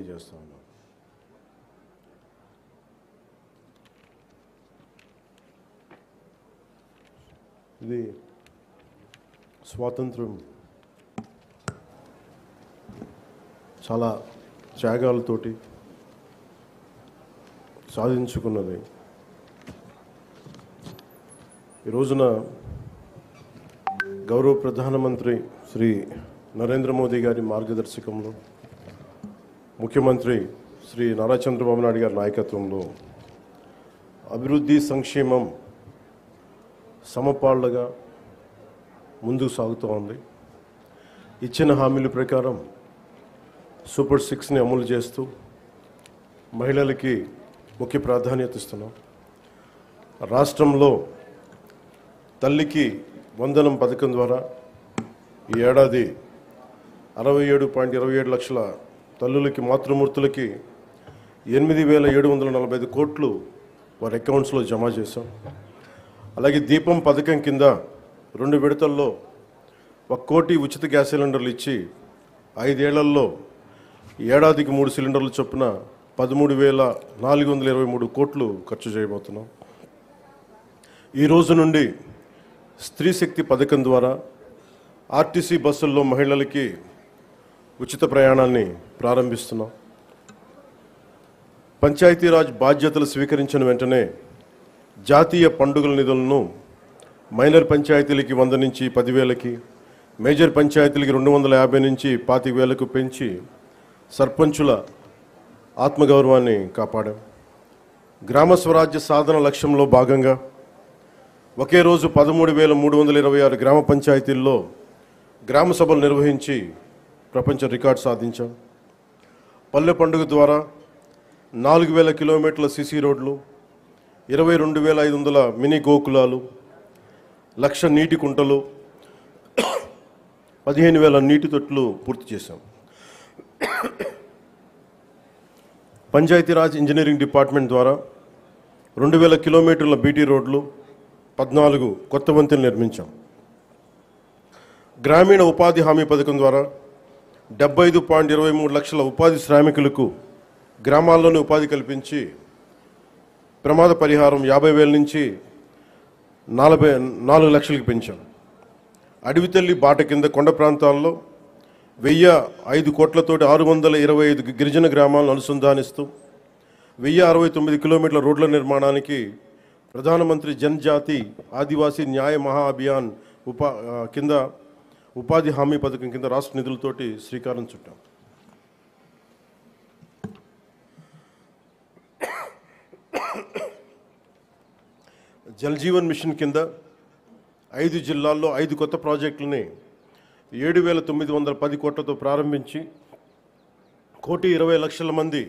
చేస్తా ఉన్నాం. ఇది స్వాతంత్రం చాలా త్యాగాలతోటి సాధించుకున్నది. ఈ రోజున గౌరవ ప్రధానమంత్రి శ్రీ నరేంద్ర మోదీ గారి మార్గదర్శకంలో, ముఖ్యమంత్రి శ్రీ నారా చంద్రబాబు నాయుడు గారి నాయకత్వంలో అభివృద్ధి సంక్షేమం సమపాళ్లుగా ముందుకు సాగుతూ ఉంది. ఇచ్చిన హామీల ప్రకారం సూపర్ 6ని అమలు చేస్తూ మహిళలకి ముఖ్య ప్రాధాన్యత ఇస్తున్నాం. రాష్ట్రంలో తల్లికి వందనం పథకం ద్వారా ఈ ఏడాది 67.27 లక్షల తల్లులకి, మాతృమూర్తులకి 8,745 కోట్లు వారి అకౌంట్స్లో జమ చేశాం. అలాగే దీపం పథకం కింద 2 విడతల్లో 1 కోటి ఉచిత గ్యాస్ సిలిండర్లు ఇచ్చి 5 ఏళ్లలో ఏడాదికి 3 సిలిండర్లు చొప్పున 13,423 కోట్లు ఖర్చు చేయబోతున్నాం. ఈ రోజు నుండి స్త్రీ శక్తి పథకం ద్వారా ఆర్టీసీ బస్సుల్లో మహిళలకి ఉచిత ప్రయాణాన్ని ప్రారంభిస్తున్నాం. పంచాయతీరాజ్ బాధ్యతలు స్వీకరించిన వెంటనే జాతీయ పండుగల నిధులను మైనర్ పంచాయతీలకి 100 నుంచి 10,000కి, మేజర్ పంచాయతీలకి 250 నుంచి 25,000కు పెంచి సర్పంచుల ఆత్మగౌరవాన్ని కాపాడాం. గ్రామ స్వరాజ్య సాధన లక్ష్యంలో భాగంగా ఒకే రోజు 13,326 గ్రామ పంచాయతీల్లో గ్రామ సభలు నిర్వహించి ప్రపంచ రికార్డు సాధించాం. పల్లె పండుగ ద్వారా 4,000 కిలోమీటర్ల సిసి రోడ్లు, 22,500 మినీ గోకులాలు, 1,00,000 నీటి కుంటలు, 15,000 నీటి తొట్లు పూర్తి చేశాం. పంచాయతీరాజ్ ఇంజనీరింగ్ డిపార్ట్మెంట్ ద్వారా 2,000 కిలోమీటర్ల బీటీ రోడ్లు, 14 కొత్త వంతెనలు నిర్మించాం. గ్రామీణ ఉపాధి హామీ పథకం ద్వారా 75.23 లక్షల ఉపాధి శ్రామికులకు గ్రామాల్లోనే ఉపాధి కల్పించి ప్రమాద పరిహారం 50,000 నుంచి 4 లక్షలకి పెంచాం. అడవి తల్లి బాట కింద కొండ ప్రాంతాల్లో 1,005 కోట్లతోటి 625 గిరిజన గ్రామాలను అనుసంధానిస్తూ 1,069 కిలోమీటర్ల రోడ్ల నిర్మాణానికి ప్రధానమంత్రి జనజాతి ఆదివాసీ న్యాయ మహా అభియాన్ కింద ఉపాధి హామీ పథకం కింద రాష్ట్ర నిధులతోటి శ్రీకారం చుట్టాం. జల్ జీవన్ మిషన్ కింద 5 జిల్లాల్లో 5 కొత్త ప్రాజెక్టులని 7,910 కోట్లతో ప్రారంభించి 1,20,00,000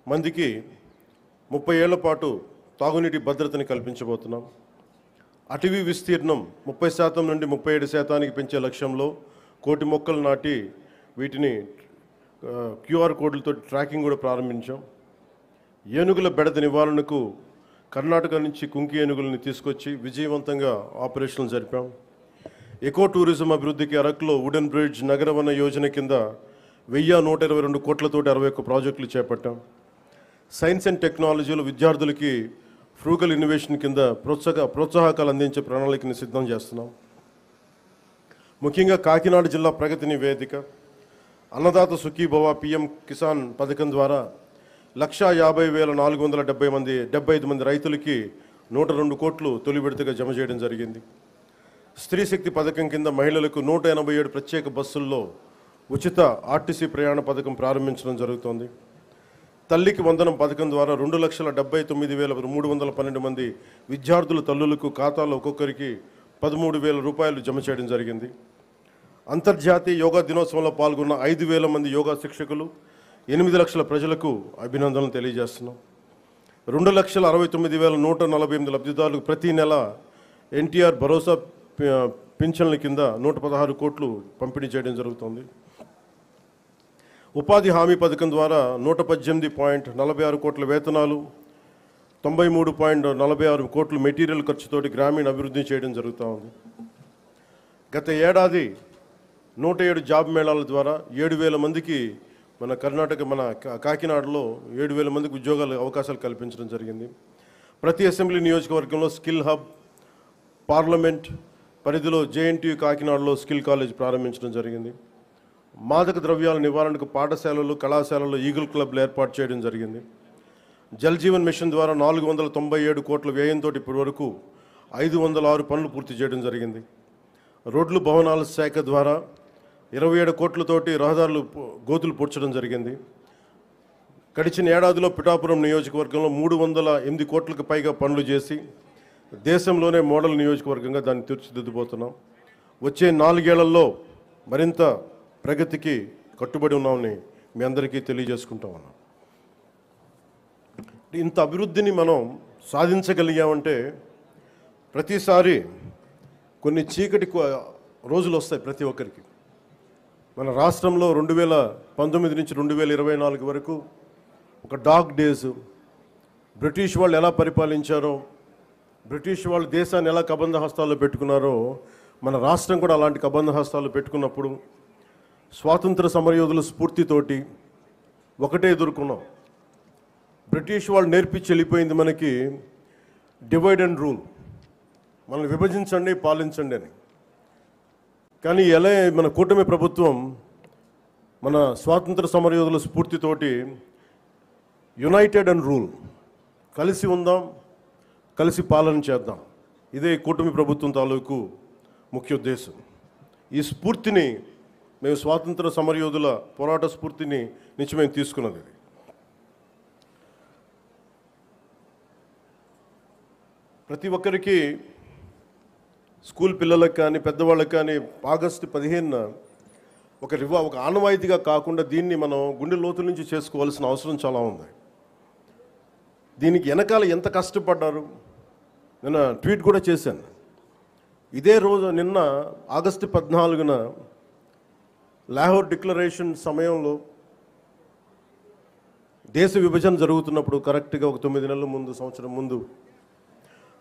మందికి 30 ఏళ్ల పాటు తాగునీటి భద్రతని కల్పించబోతున్నాం. అటవీ విస్తీర్ణం 30% నుండి 37% పెంచే లక్ష్యంలో 1 కోటి మొక్కలు నాటి వీటిని క్యూఆర్ కోడ్లతో ట్రాకింగ్ కూడా ప్రారంభించాం. ఏనుగుల బెడద నివారణకు కర్ణాటక నుంచి కుంకి ఏనుగులని తీసుకొచ్చి విజయవంతంగా ఆపరేషన్లు జరిపాం. ఎకో టూరిజం అభివృద్ధికి అరకులో వుడెన్ బ్రిడ్జ్ నగరవన యోజన కింద 1,122 కోట్లతోటి 61 ప్రాజెక్టులు చేపట్టాం. సైన్స్ అండ్ టెక్నాలజీలో విద్యార్థులకి ఫ్రూగల్ ఇన్నోవేషన్ కింద ప్రోత్సాహకాలు అందించే ప్రణాళికని సిద్ధం చేస్తున్నాం. ముఖ్యంగా కాకినాడ జిల్లా ప్రగతి నివేదిక, అన్నదాత సుఖీభవ, పిఎం కిసాన్ పథకం ద్వారా 1,50,475 మంది రైతులకి 102 కోట్లు తొలి విడతగా జమ చేయడం జరిగింది. స్త్రీ శక్తి పథకం కింద మహిళలకు 187 ప్రత్యేక బస్సుల్లో ఉచిత ఆర్టీసీ ప్రయాణ పథకం ప్రారంభించడం జరుగుతోంది. తల్లికి వందనం పథకం ద్వారా 2,79,312 మంది విద్యార్థుల తల్లులకు ఖాతాలో ఒక్కొక్కరికి 13,000 రూపాయలు జమ చేయడం జరిగింది. అంతర్జాతీయ యోగా దినోత్సవంలో పాల్గొన్న 5,000 మంది యోగా శిక్షకులు, 8 లక్షల ప్రజలకు అభినందనలు తెలియజేస్తున్నాం. 2,69,148 లబ్ధిదారులకు ప్రతి నెల ఎన్టీఆర్ భరోసా పింఛన్ల కింద 116 కోట్లు పంపిణీ చేయడం జరుగుతుంది. ఉపాధి హామీ పథకం ద్వారా 118.46 కోట్ల వేతనాలు, 93.46 కోట్ల మెటీరియల్ ఖర్చుతోటి గ్రామీణ అభివృద్ధి చేయడం జరుగుతూ ఉంది. గత ఏడాది 107 జాబ్ మేళాల ద్వారా 7,000 మందికి మన కర్ణాటక మన కాకినాడలో 7,000 మందికి ఉద్యోగాలు అవకాశాలు కల్పించడం జరిగింది. ప్రతి అసెంబ్లీ నియోజకవర్గంలో స్కిల్ హబ్, పార్లమెంట్ పరిధిలో జేఎన్టీయూ కాకినాడలో స్కిల్ కాలేజ్ ప్రారంభించడం జరిగింది. మాదక ద్రవ్యాల నివారణకు పాఠశాలలు, కళాశాలల్లో ఈగల్ క్లబ్లు ఏర్పాటు చేయడం జరిగింది. జల్ జీవన్ మిషన్ ద్వారా 497 కోట్ల వ్యయంతో ఇప్పటి వరకు 506 పనులు పూర్తి చేయడం జరిగింది. రోడ్లు భవనాల శాఖ ద్వారా 27 కోట్లతోటి రహదారులు గోతులు పూడ్చడం జరిగింది. గడిచిన ఏడాదిలో పిఠాపురం నియోజకవర్గంలో 308 కోట్లకు పైగా పనులు చేసి దేశంలోనే మోడల్ నియోజకవర్గంగా దాన్ని తీర్చిదిద్దుబోతున్నాం. వచ్చే 4 ఏళ్లలో మరింత ప్రగతికి కట్టుబడి ఉన్నామని మీ అందరికీ తెలియజేసుకుంటా ఉన్నాం. ఇంత అభివృద్ధిని మనం సాధించగలిగామంటే ప్రతిసారి కొన్ని చీకటి రోజులు వస్తాయి ప్రతి ఒక్కరికి. మన రాష్ట్రంలో 2019 నుంచి 2024 వరకు ఒక డార్క్ డేస్, బ్రిటిష్ వాళ్ళు ఎలా పరిపాలించారో, బ్రిటిష్ వాళ్ళు దేశాన్ని ఎలా కబంధ హస్తాల్లో పెట్టుకున్నారో మన రాష్ట్రం కూడా అలాంటి కబంధ హస్తాలు పెట్టుకున్నప్పుడు స్వాతంత్ర సమరయోధుల స్ఫూర్తితోటి ఒకటే ఎదుర్కొన్నాం. బ్రిటిష్ వాళ్ళు నేర్పించి వెళ్ళిపోయింది మనకి డివైడ్ అండ్ రూల్, మనల్ని విభజించండి పాలించండి అని. కానీ ఎలా మన కూటమి ప్రభుత్వం మన స్వాతంత్ర సమరయోధుల స్ఫూర్తితోటి యునైటెడ్ అండ్ రూల్, కలిసి ఉందాం, కలిసి పాలన చేద్దాం, ఇదే కూటమి ప్రభుత్వం తాలూకు ముఖ్య ఉద్దేశం. ఈ స్ఫూర్తిని మేము స్వాతంత్ర సమరయోధుల పోరాట స్ఫూర్తిని నుంచి మేము తీసుకున్నది. ఇది ప్రతి ఒక్కరికి, స్కూల్ పిల్లలకు కానీ పెద్దవాళ్ళకి కానీ ఆగస్టు 15న ఒక ఆనవాయితీగా కాకుండా దీన్ని మనం గుండె లోతు నుంచి చేసుకోవాల్సిన అవసరం చాలా ఉంది. దీనికి వెనకాల ఎంత కష్టపడ్డారు నిన్న ట్వీట్ కూడా చేశాను. ఇదే రోజు నిన్న ఆగస్టు 14న లాహోర్ డిక్లరేషన్ సమయంలో దేశ విభజన జరుగుతున్నప్పుడు, కరెక్ట్గా ఒక 9 నెలల ముందు, సంవత్సరం ముందు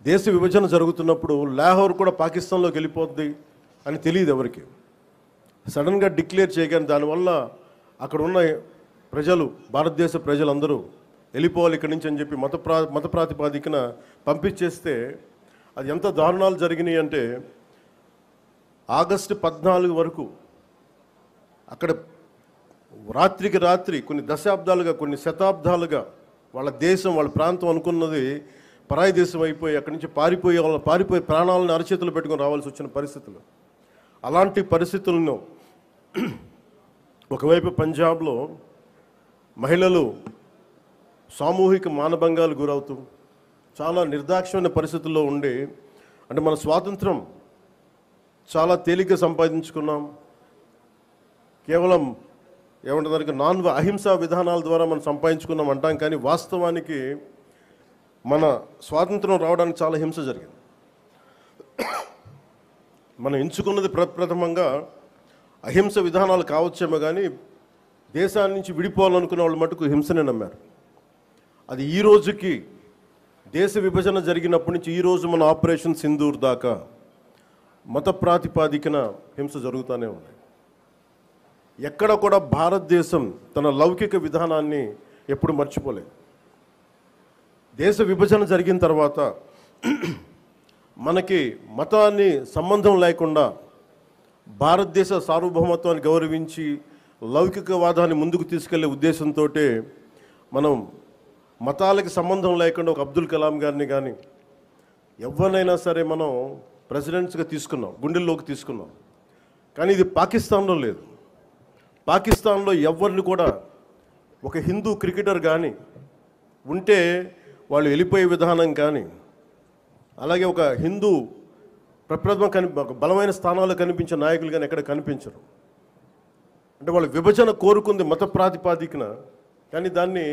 దేశ విభజన జరుగుతున్నప్పుడు లాహోర్ కూడా పాకిస్తాన్లోకి వెళ్ళిపోద్ది అని తెలియదు ఎవరికి. సడన్గా డిక్లేర్ చేయగానే దానివల్ల అక్కడ ఉన్న ప్రజలు, భారతదేశ ప్రజలందరూ వెళ్ళిపోవాలి ఇక్కడి నుంచి అని చెప్పి మత ప్రాతిపాదికన పంపించేస్తే అది ఎంత దారుణాలు జరిగినాయి అంటే ఆగస్టు 14 వరకు అక్కడ రాత్రికి రాత్రి కొన్ని దశాబ్దాలుగా, కొన్ని శతాబ్దాలుగా వాళ్ళ దేశం, వాళ్ళ ప్రాంతం అనుకున్నది పరాయి దేశం అయిపోయి అక్కడి నుంచి పారిపోయి ప్రాణాలను అరచేతులు పెట్టుకొని రావాల్సి వచ్చిన పరిస్థితులు. అలాంటి పరిస్థితులను ఒకవైపు పంజాబ్లో మహిళలు సామూహిక మానభంగాలు గురవుతూ చాలా నిర్దాక్షిణ్యమైన పరిస్థితుల్లో ఉండి, అంటే మన స్వాతంత్రం చాలా తేలిక సంపాదించుకున్నాం, కేవలం ఏమంటారు అహింసా విధానాల ద్వారా మనం సంపాదించుకున్నాం అంటాం. కానీ వాస్తవానికి మన స్వాతంత్రం రావడానికి చాలా హింస జరిగింది. మనం ఎంచుకున్నది ప్రప్రథమంగా అహింస విధానాలు కావచ్చేమో, కానీ దేశాన్ని నుంచి విడిపోవాలనుకునే వాళ్ళు మటుకు హింసనే నమ్మారు. అది ఈ రోజుకి, దేశ విభజన జరిగినప్పటి నుంచి ఈ రోజు మన ఆపరేషన్ సింధూర్ దాకా మత ప్రాతిపాదికన హింస జరుగుతూనే ఉంది. ఎక్కడ కూడా భారతదేశం తన లౌకిక విధానాన్ని ఎప్పుడు మర్చిపోలేదు. దేశ విభజన జరిగిన తర్వాత మనకి మతాన్ని సంబంధం లేకుండా భారతదేశ సార్వభౌమత్వాన్ని గౌరవించి లౌకికవాదాన్ని ముందుకు తీసుకెళ్లే ఉద్దేశంతో మనం మతాలకి సంబంధం లేకుండా ఒక అబ్దుల్ కలాం గారిని కానీ ఎవరినైనా సరే మనం ప్రెసిడెంట్స్గా తీసుకున్నాం, గుండెల్లోకి తీసుకున్నాం. కానీ ఇది పాకిస్తాన్లో లేదు. పాకిస్తాన్లో ఎవరిని కూడా ఒక హిందూ క్రికెటర్ కానీ ఉంటే వాళ్ళు వెళ్ళిపోయే విధానం కానీ, అలాగే ఒక హిందూ ఒక బలమైన స్థానాల్లో కనిపించే నాయకులు కానీ ఎక్కడ కనిపించరు. అంటే వాళ్ళు విభజన కోరుకుంది మత ప్రాతిపాదికన, కానీ దాన్ని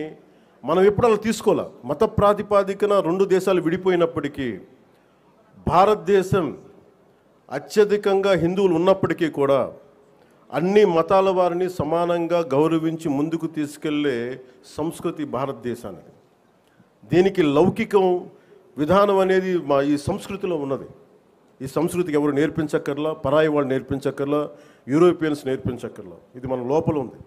మనం ఎప్పుడు అలా తీసుకోవాలి. మత ప్రాతిపాదికన 2 దేశాలు విడిపోయినప్పటికీ భారతదేశం అత్యధికంగా హిందువులు ఉన్నప్పటికీ కూడా అన్ని మతాల వారిని సమానంగా గౌరవించి ముందుకు తీసుకెళ్లే సంస్కృతి భారతదేశానికి. దీనికి లౌకికం విధానం అనేది ఈ సంస్కృతిలో ఉన్నది. ఈ సంస్కృతికి ఎవరు నేర్పించక్కర్లా, పరాయి వాళ్ళు నేర్పించక్కర్లా, యూరోపియన్స్ నేర్పించక్కర్లా. ఇది మన లోపల ఉంది.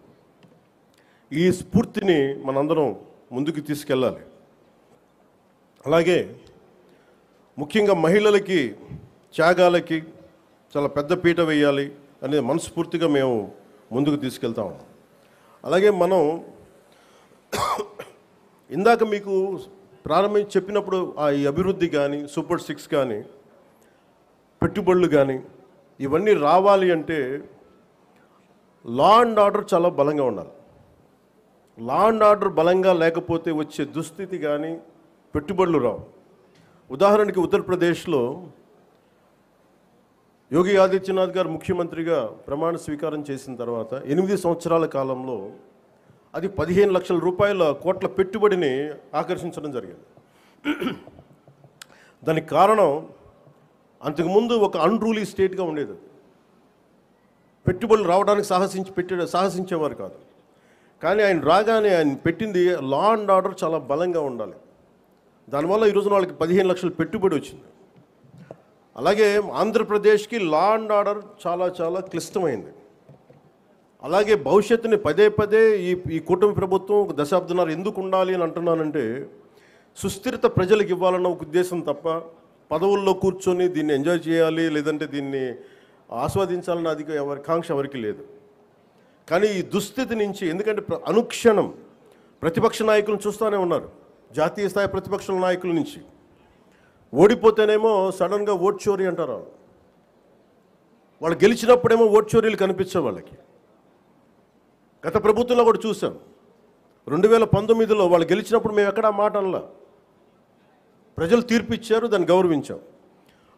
ఈ స్ఫూర్తిని మనందరం ముందుకు తీసుకెళ్ళాలి. అలాగే ముఖ్యంగా మహిళలకి త్యాగాలకి చాలా పెద్ద పీట వేయాలి అనేది మనస్ఫూర్తిగా మేము ముందుకు తీసుకెళ్తాం. అలాగే మనం ఇందాక మీకు ప్రారంభించి చెప్పినప్పుడు ఈ అభివృద్ధి కానీ సూపర్ 6 కానీ పెట్టుబడులు కానీ ఇవన్నీ రావాలి అంటే లా అండ్ ఆర్డర్ చాలా బలంగా ఉండాలి. లా అండ్ ఆర్డర్ బలంగా లేకపోతే వచ్చే దుస్థితి కానీ పెట్టుబడులు రావు. ఉదాహరణకి ఉత్తరప్రదేశ్లో యోగి ఆదిత్యనాథ్ గారు ముఖ్యమంత్రిగా ప్రమాణ స్వీకారం చేసిన తర్వాత 8 సంవత్సరాల కాలంలో అది 15 లక్షల రూపాయల కోట్ల పెట్టుబడిని ఆకర్షించడం జరిగింది. దానికి కారణం అంతకుముందు ఒక అన్రూలీ స్టేట్గా ఉండేది. పెట్టుబడులు రావడానికి సాహసించేవారు కాదు. కానీ ఆయన రాగానే ఆయన పెట్టింది లా అండ్ ఆర్డర్ చాలా బలంగా ఉండాలి. దానివల్ల ఈ రోజున వాళ్ళకి 15 లక్షల పెట్టుబడి వచ్చింది. అలాగే ఆంధ్రప్రదేశ్కి లా అండ్ ఆర్డర్ చాలా చాలా క్లిష్టమైంది. అలాగే భవిష్యత్తుని పదే పదే ఈ కూటమి ప్రభుత్వం ఒక దశాబ్దన్నర ఎందుకు ఉండాలి అని అంటున్నానంటే సుస్థిరత ప్రజలకు ఇవ్వాలన్న ఒక ఉద్దేశం తప్ప పదవుల్లో కూర్చొని దీన్ని ఎంజాయ్ చేయాలి లేదంటే దీన్ని ఆస్వాదించాలన్న ఎవరి కాంక్ష ఎవరికి లేదు. కానీ ఈ దుస్థితి నుంచి ఎందుకంటే అనుక్షణం ప్రతిపక్ష నాయకులను చూస్తూనే ఉన్నారు. జాతీయ స్థాయి ప్రతిపక్ష నాయకుల నుంచి ఓడిపోతేనేమో సడన్గా ఓట్ చోరీ అంటారు. వాళ్ళు గెలిచినప్పుడేమో ఓట్ చోరీలు కనిపించాయి వాళ్ళకి. గత ప్రభుత్వంలో కూడా చూసాం. 2019లో వాళ్ళు గెలిచినప్పుడు మేము ఎక్కడా మాట అనలా. ప్రజలు తీర్పు ఇచ్చారు, దాన్ని గౌరవించాం.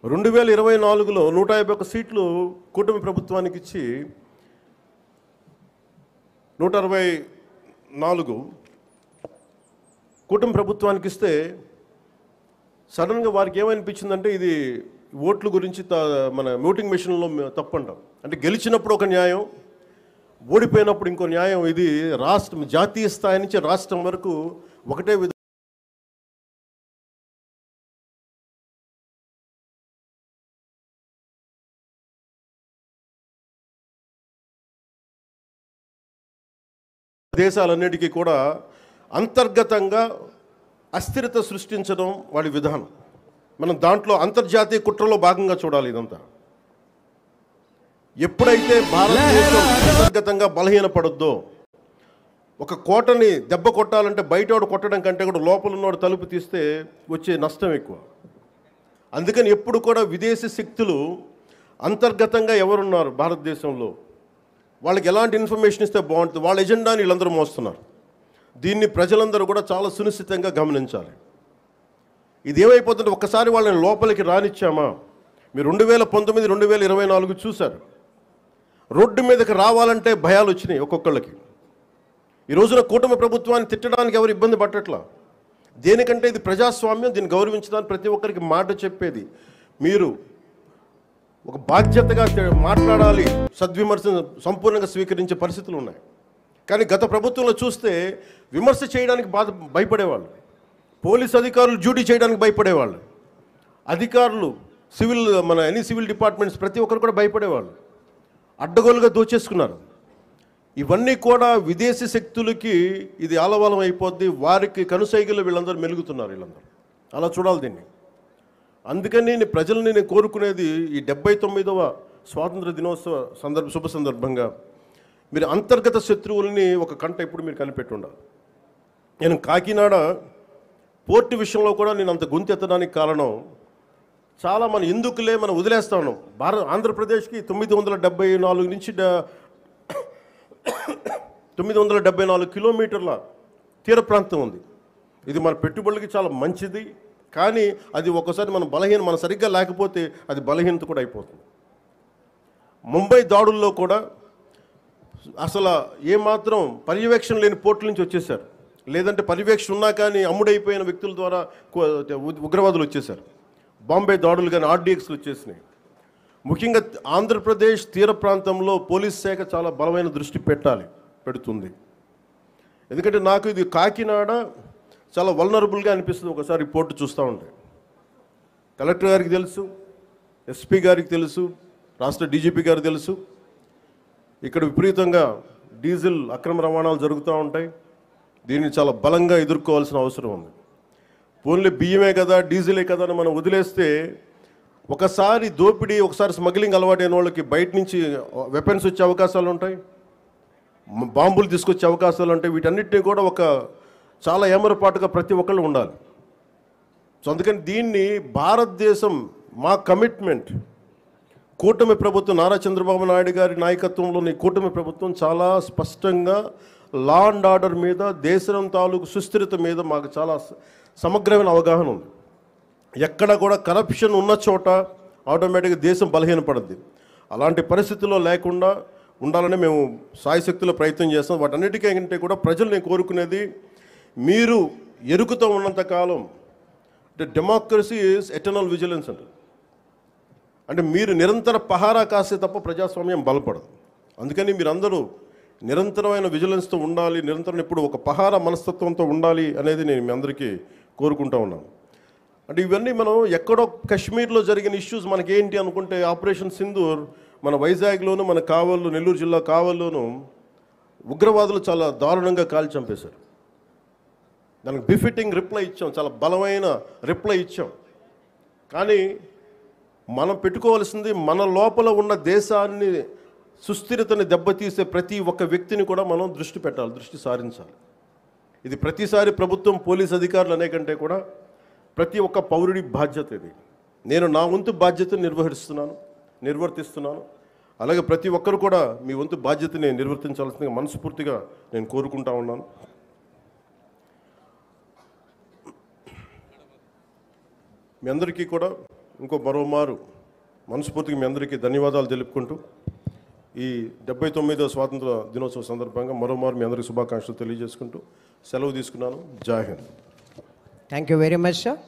2024లో 151 సీట్లు కూటమి ప్రభుత్వానికి ఇచ్చి 164 కూటమి ప్రభుత్వానికి ఇస్తే సడన్గా వారికి ఏమనిపించిందంటే ఇది ఓట్ల గురించి మన ఓటింగ్ మెషిన్లో తప్పు అంటాం. అంటే గెలిచినప్పుడు ఒక న్యాయం, ఓడిపోయినప్పుడు ఇంకో న్యాయం. ఇది రాష్ట్రం జాతీయ స్థాయి నుంచి రాష్ట్రం వరకు ఒకటే దేశాలన్నిటికీ కూడా అంతర్గతంగా అస్థిరత సృష్టించడం వాడి విధానం. మనం దాంట్లో అంతర్జాతీయ కుట్రలో భాగంగా చూడాలి ఇదంతా. ఎప్పుడైతే భారతదేశం అంతర్గతంగా బలహీనపడద్దో, ఒక కోటని దెబ్బ కొట్టాలంటే బయటోడు కొట్టడం కంటే కూడా లోపల ఉన్నోడు తలుపు తీస్తే వచ్చే నష్టం ఎక్కువ. అందుకని ఎప్పుడు కూడా విదేశీ శక్తులు అంతర్గతంగా ఎవరున్నారు భారతదేశంలో, వాళ్ళకి ఎలాంటి ఇన్ఫర్మేషన్ ఇస్తే బాగుంటుంది, వాళ్ళ ఎజెండాని వీళ్ళందరూ మోస్తున్నారు. దీన్ని ప్రజలందరూ కూడా చాలా సునిశ్చితంగా గమనించాలి. ఇది ఏమైపోతుంటే ఒక్కసారి వాళ్ళని లోపలికి రానిచ్చామా, మీరు 2019, 2024 చూశారు. రోడ్డు మీదకి రావాలంటే భయాలు వచ్చినాయి ఒక్కొక్కళ్ళకి. ఈ రోజున కూటమి ప్రభుత్వాన్ని తిట్టడానికి ఎవరు ఇబ్బంది పట్టట్లా. దేనికంటే ఇది ప్రజాస్వామ్యం, దీన్ని గౌరవించడానికి ప్రతి ఒక్కరికి మాట చెప్పేది. మీరు ఒక బాధ్యతగా మాట్లాడాలి, సద్విమర్శను సంపూర్ణంగా స్వీకరించే పరిస్థితులు ఉన్నాయి. కానీ గత ప్రభుత్వంలో చూస్తే విమర్శ చేయడానికి భయపడేవాళ్ళు. పోలీస్ అధికారులు డ్యూటీ చేయడానికి భయపడేవాళ్ళు. అధికారులు ఎనీ సివిల్ డిపార్ట్మెంట్స్ ప్రతి ఒక్కరు కూడా భయపడేవాళ్ళు. అడ్డగోలుగా దోచేసుకున్నారు. ఇవన్నీ కూడా విదేశీ శక్తులకి ఇది ఆలవాలం అయిపోద్ది. వారికి కనుసైగలు వీళ్ళందరూ మెలుగుతున్నారు. వీళ్ళందరూ అలా చూడాలి దీన్ని. అందుకని నేను ప్రజల్ని కోరుకునేది ఈ 79వ స్వాతంత్ర దినోత్సవ శుభ సందర్భంగా మీరు అంతర్గత శత్రువుల్ని ఒక కంట ఇప్పుడు మీరు కనిపెట్టి ఉండాలి. నేను కాకినాడ పోర్టు విషయంలో కూడా నేను అంత గొంతెత్తడానికి కారణం చాలా మనం ఎందుకులే మనం వదిలేస్తా ఉన్నాం. ఆంధ్రప్రదేశ్కి 974 నుంచి 974 కిలోమీటర్ల తీర ప్రాంతం ఉంది. ఇది మన పెట్టుబడులకి చాలా మంచిది. కానీ అది ఒక్కోసారి మన సరిగ్గా లేకపోతే అది బలహీనత కూడా అయిపోతుంది. ముంబై దాడుల్లో కూడా అసలు ఏమాత్రం పర్యవేక్షణ లేని పోర్టుల నుంచి వచ్చేసారు. లేదంటే పర్యవేక్షణ ఉన్నా కానీ అమ్ముడైపోయిన వ్యక్తుల ద్వారా ఉగ్రవాదులు వచ్చేసారు. బాంబే దాడులు కానీ ఆర్డీఎక్స్లు వచ్చేసినాయి. ముఖ్యంగా ఆంధ్రప్రదేశ్ తీర ప్రాంతంలో పోలీస్ శాఖ చాలా బలమైన దృష్టి పెడుతుంది. ఎందుకంటే నాకు ఇది కాకినాడ చాలా వల్నరబుల్గా అనిపిస్తుంది ఒకసారి రిపోర్టు చూస్తూ ఉంటే. కలెక్టర్ గారికి తెలుసు, ఎస్పీ గారికి తెలుసు, రాష్ట్ర డీజీపీ గారికి తెలుసు. ఇక్కడ విపరీతంగా డీజిల్ అక్రమ రవాణాలు జరుగుతూ ఉంటాయి. దీన్ని చాలా బలంగా ఎదుర్కోవాల్సిన అవసరం ఉంది. ఓన్లీ బియ్యమే కదా, డీజిలే కదా అని మనం వదిలేస్తే ఒకసారి దోపిడీ, ఒకసారి స్మగ్లింగ్ అలవాటైన వాళ్ళకి బయట నుంచి వెపన్స్ వచ్చే అవకాశాలు ఉంటాయి, బాంబులు తీసుకొచ్చే అవకాశాలు ఉంటాయి. వీటన్నిటినీ కూడా ఒక చాలా ఏమరపాటుగా ప్రతి ఒక్కళ్ళు ఉండాలి. సో అందుకని దీన్ని భారతదేశం, మా కమిట్మెంట్, కూటమి ప్రభుత్వం, నారా చంద్రబాబు నాయుడు గారి నాయకత్వంలోని కూటమి ప్రభుత్వం చాలా స్పష్టంగా లా అండ్ ఆర్డర్ మీద, దేశం తాలూకు సుస్థిరత మీద మాకు చాలా సమగ్రమైన అవగాహన ఉంది. ఎక్కడ కూడా కరప్షన్ ఉన్న చోట ఆటోమేటిక్గా దేశం బలహీనపడుద్ది. అలాంటి పరిస్థితుల్లో లేకుండా ఉండాలని మేము సాయశక్తిలో ప్రయత్నం చేస్తాం. వాటన్నిటికంటే కూడా ప్రజలు నేను కోరుకునేది, మీరు ఎరుకుతో ఉన్నంతకాలం అంటే డెమోక్రసీ ఈజ్ ఎటర్నల్ విజిలెన్స్ అంటే మీరు నిరంతర పహారా కాస్తే తప్ప ప్రజాస్వామ్యం బలపడదు. అందుకని మీరందరూ నిరంతరమైన విజిలెన్స్తో ఉండాలి, నిరంతరం ఇప్పుడు ఒక పహారా మనస్తత్వంతో ఉండాలి అనేది నేను మీ అందరికీ కోరుకుంటా ఉన్నాను. అంటే ఇవన్నీ మనం ఎక్కడో కాశ్మీర్లో జరిగిన ఇష్యూస్ మనకేంటి అనుకుంటే, ఆపరేషన్ సింధూర్ మన వైజాగ్లోను, మన కావల్లో, నెల్లూరు జిల్లా కావల్లోనూ ఉగ్రవాదులు చాలా దారుణంగా కాల్చి చంపేశారు. దానికి బిఫిటింగ్ రిప్లై ఇచ్చాం, చాలా బలమైన రిప్లై ఇచ్చాం. కానీ మనం పెట్టుకోవాల్సింది, మన లోపల ఉన్న దేశాన్ని సుస్థిరతని దెబ్బతీసే ప్రతి ఒక్క వ్యక్తిని కూడా మనం దృష్టి పెట్టాలి, దృష్టి సారించాలి. ఇది ప్రతిసారి ప్రభుత్వం, పోలీస్ అధికారులు అనే కంటే కూడా ప్రతి ఒక్క పౌరుడి బాధ్యత ఇది. నేను నా వంతు బాధ్యతను నిర్వర్తిస్తున్నాను. అలాగే ప్రతి ఒక్కరు కూడా మీ వంతు బాధ్యతని నిర్వర్తించాల్సిందిగా మనస్ఫూర్తిగా నేను కోరుకుంటా ఉన్నాను. మీ అందరికీ కూడా మరోమారు మనస్ఫూర్తిగా మీ అందరికీ ధన్యవాదాలు తెలుపుకుంటూ, ఈ 79వ స్వాతంత్ర దినోత్సవ సందర్భంగా మరోమారు మీ అందరికీ శుభాకాంక్షలు తెలియజేసుకుంటూ సెలవు తీసుకున్నాను. జై Hind. Thank you very much sir.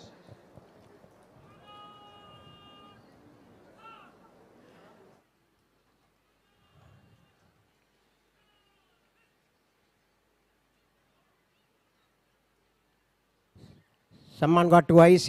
Someone got to IC.